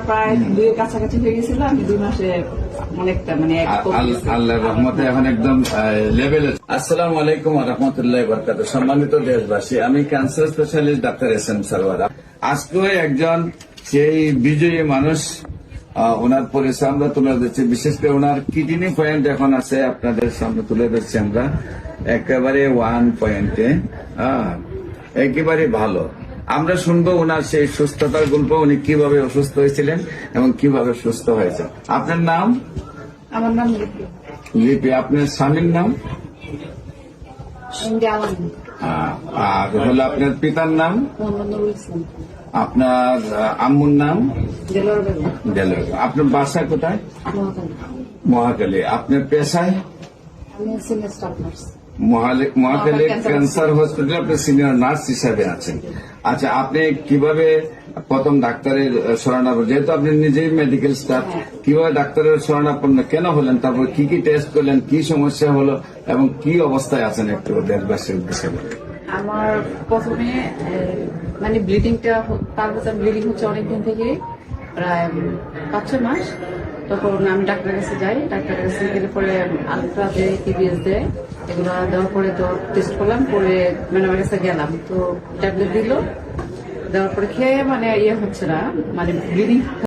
প্রায় 2 কাছাকাছি হয়ে গেছিল। আমি 2 মাসে অনেকটা মানে আল্লাহর রহমতে এখন একদম লেভেলে। আসসালামু আলাইকুম ওয়া রাহমাতুল্লাহি ওয়া বারাকাতুহু। সম্মানিত দেশবাসী, আমি cancer specialist doctor SM. Sarwar. আজকে একজন সেই বিজয়ী মানুষ, ওনার পরিচয় আমরা তুলে ধরছি। বিশেষ করে ওনার কিডনি পয়েন্ট এখন আছে, আপনাদের সামনে তুলে ধরছি আমরা একেবারে 1 পয়েন্টে, একেবারে ভালো। আমরা শুনবো ওনার সেই সুস্থতার গল্প, উনি কিভাবে অসুস্থ হয়েছিলেন এবং কিভাবে সুস্থ হয়েছে। আপনার নাম? আমার নাম লিপি। আপনার স্বামীর নাম? আর হলো আপনার পিতার নাম? আপনার আম্মুর নাম? দেলোয়ার। আপনার বাসা কোথায়? মহাখালী। আপনার পেশায়? মহাখালী ক্যান্সার হসপিটালে আপনি সিনিয়র নার্স হিসাবে আছেন। আচ্ছা, আপনি কিভাবে প্রথম ডাক্তারের শরণাপন্ন, যেহেতু আপনি নিজেই মেডিকেল স্টাফ, কিভাবে ডাক্তারের শরণাপন্ন কেন হলেন, তারপর কি কি টেস্ট করলেন, কি সমস্যা হলো এবং কি অবস্থায় আছেন একটু দেশবাসীর উদ্দেশ্যে বলেন। আমার প্রথমে মানে ব্লিডিংটা, ব্লিডিং হচ্ছে অনেকদিন থেকে, প্রায় 5-6 মাস। তখন আমি ডাক্তারের কাছে যাই, ডাক্তারের কাছে গেলে পরে আলট্রা দেয়, টিবিএস দেয়, এগুলো দেওয়ার পরে টেস্ট করলাম, পরে ম্যাডামের কাছে গেলাম, তো ট্যাবলেট দিল, দেওয়ার পরে খেয়ে মানে হচ্ছে না, মানে ব্লিডিং